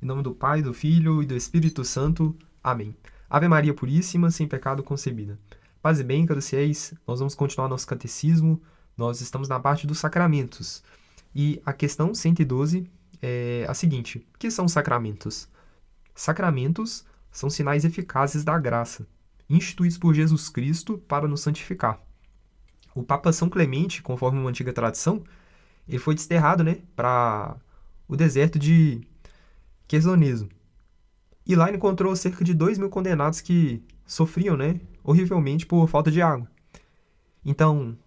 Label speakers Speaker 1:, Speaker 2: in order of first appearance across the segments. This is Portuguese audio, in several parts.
Speaker 1: Em nome do Pai, do Filho e do Espírito Santo. Amém. Ave Maria Puríssima, sem pecado concebida. Paz e bem, caros fiéis, nós vamos continuar nosso catecismo. Nós estamos na parte dos sacramentos. E a questão 112 é a seguinte: o que são sacramentos? Sacramentos são sinais eficazes da graça, instituídos por Jesus Cristo para nos santificar. O Papa São Clemente, conforme uma antiga tradição, ele foi desterrado, para o deserto de Quersoneso. E lá ele encontrou cerca de 2.000 condenados que sofriam, horrivelmente por falta de água. Então,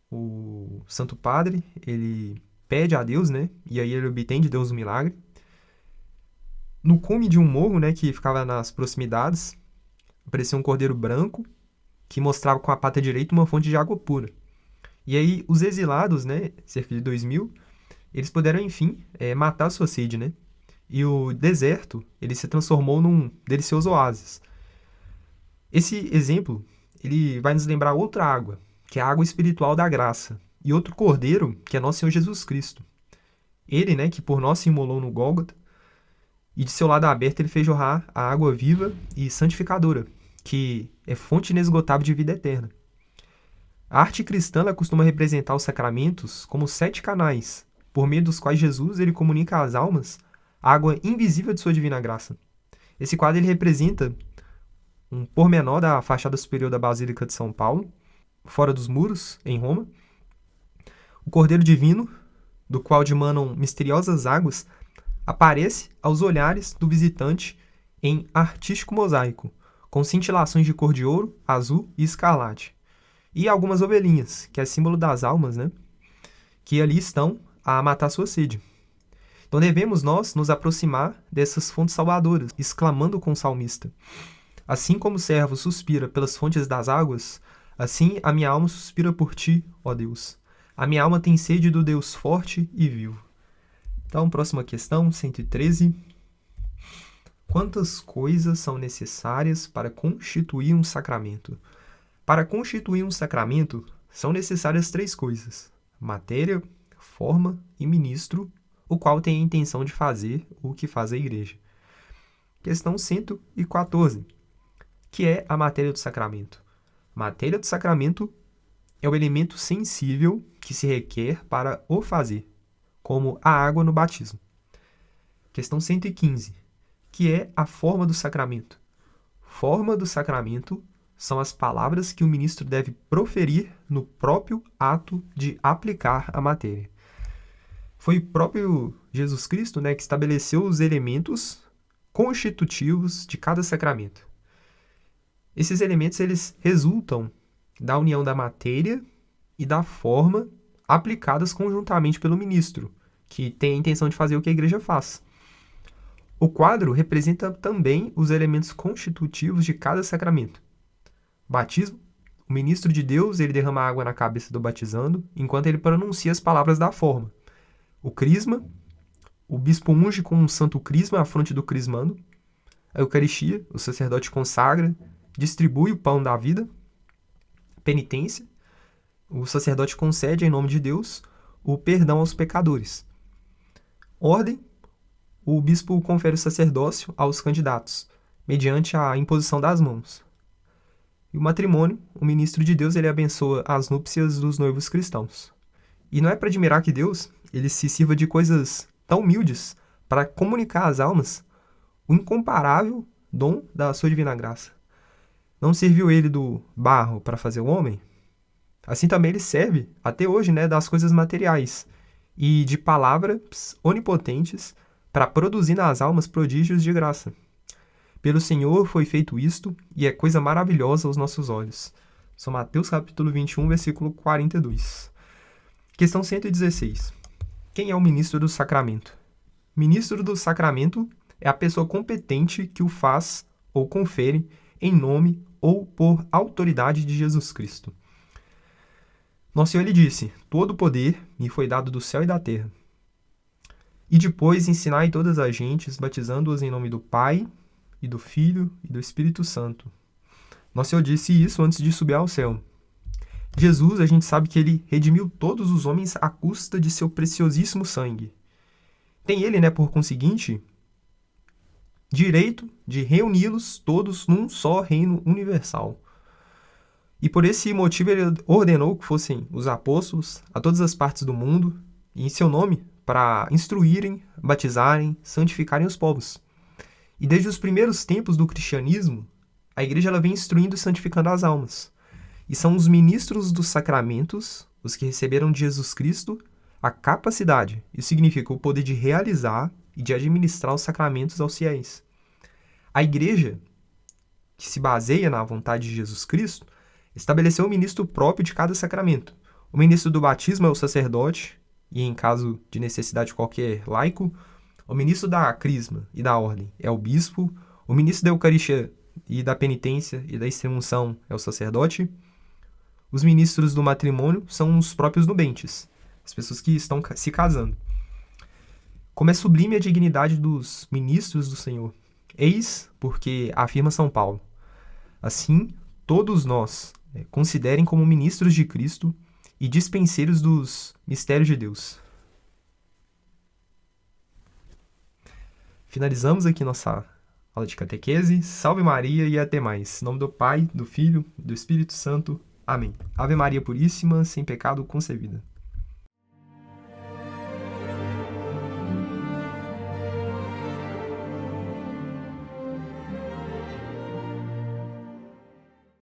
Speaker 1: o Santo Padre, ele pede a Deus, e aí ele obtém de Deus um milagre. No cume de um morro, que ficava nas proximidades, apareceu um cordeiro branco que mostrava com a pata direita uma fonte de água pura. E aí os exilados, cerca de 2.000, eles puderam, enfim, matar a sua sede, E o deserto, ele se transformou num delicioso oásis. Esse exemplo, ele vai nos lembrar outra água, que é a água espiritual da graça, e outro cordeiro, que é nosso Senhor Jesus Cristo. Ele, que por nós se imolou no Gólgota, e de seu lado aberto ele fez jorrar a água viva e santificadora, que é fonte inesgotável de vida eterna. A arte cristã ela costuma representar os sacramentos como 7 canais, por meio dos quais Jesus ele comunica às almas a água invisível de sua divina graça. Esse quadro ele representa um pormenor da fachada superior da Basílica de São Paulo, fora dos muros, em Roma. O Cordeiro Divino, do qual dimanam misteriosas águas, aparece aos olhares do visitante em artístico mosaico, com cintilações de cor de ouro, azul e escarlate. E algumas ovelhinhas, que é símbolo das almas, que ali estão a matar sua sede. Então devemos nós nos aproximar dessas fontes salvadoras, exclamando com o salmista: assim como o servo suspira pelas fontes das águas, assim a minha alma suspira por ti, ó Deus. A minha alma tem sede do Deus forte e vivo. Então, próxima questão, 113. Quantas coisas são necessárias para constituir um sacramento? Para constituir um sacramento, são necessárias 3 coisas: matéria, forma e ministro, o qual tem a intenção de fazer o que faz a igreja. Questão 114. Que é a matéria do sacramento? A matéria do sacramento é o elemento sensível que se requer para o fazer, como a água no batismo. Questão 115. Que é a forma do sacramento? Forma do sacramento são as palavras que o ministro deve proferir no próprio ato de aplicar a matéria. Foi o próprio Jesus Cristo, que estabeleceu os elementos constitutivos de cada sacramento. Esses elementos eles resultam da união da matéria e da forma aplicadas conjuntamente pelo ministro, que tem a intenção de fazer o que a igreja faz. O quadro representa também os elementos constitutivos de cada sacramento. Batismo: o ministro de Deus ele derrama água na cabeça do batizando, enquanto ele pronuncia as palavras da forma. O crisma: o bispo unge com um santo crisma a fronte do crismando. A Eucaristia: o sacerdote consagra, distribui o pão da vida. Penitência: o sacerdote concede, em nome de Deus, o perdão aos pecadores. Ordem: o bispo confere o sacerdócio aos candidatos, mediante a imposição das mãos. E o matrimônio: o ministro de Deus ele abençoa as núpcias dos noivos cristãos. E não é para admirar que Deus ele se sirva de coisas tão humildes para comunicar às almas o incomparável dom da sua divina graça. Não serviu ele do barro para fazer o homem? Assim também ele serve, até hoje, das coisas materiais e de palavras onipotentes para produzir nas almas prodígios de graça. Pelo Senhor foi feito isto, e é coisa maravilhosa aos nossos olhos. São Mateus capítulo 21, versículo 42. Questão 116. Quem é o ministro do sacramento? Ministro do sacramento é a pessoa competente que o faz ou confere em nome ou por autoridade de Jesus Cristo. Nosso Senhor ele disse: todo o poder me foi dado do céu e da terra. E depois ensinai todas as gentes, batizando-as em nome do Pai, e do Filho, e do Espírito Santo. Nosso Senhor disse isso antes de subir ao céu. Jesus, a gente sabe que ele redimiu todos os homens à custa de seu preciosíssimo sangue. Tem ele, por conseguinte, direito de reuni-los todos num só reino universal. E por esse motivo ele ordenou que fossem os apóstolos a todas as partes do mundo, e em seu nome, para instruírem, batizarem, santificarem os povos. E desde os primeiros tempos do cristianismo, a igreja ela vem instruindo e santificando as almas. E são os ministros dos sacramentos, os que receberam de Jesus Cristo, a capacidade, isso significa o poder de realizar e de administrar os sacramentos aos fiéis. A igreja, que se baseia na vontade de Jesus Cristo, estabeleceu o ministro próprio de cada sacramento. O ministro do batismo é o sacerdote, e em caso de necessidade qualquer laico. O ministro da crisma e da ordem é o bispo. O ministro da Eucaristia e da penitência e da extrema-unção é o sacerdote. Os ministros do matrimônio são os próprios nubentes, as pessoas que estão se casando. Como é sublime a dignidade dos ministros do Senhor. Eis porque afirma São Paulo: assim, todos nós considerem como ministros de Cristo e dispenseiros dos mistérios de Deus. Finalizamos aqui nossa aula de catequese. Salve Maria e até mais. Em nome do Pai, do Filho e do Espírito Santo. Amém. Ave Maria Puríssima, sem pecado concebida.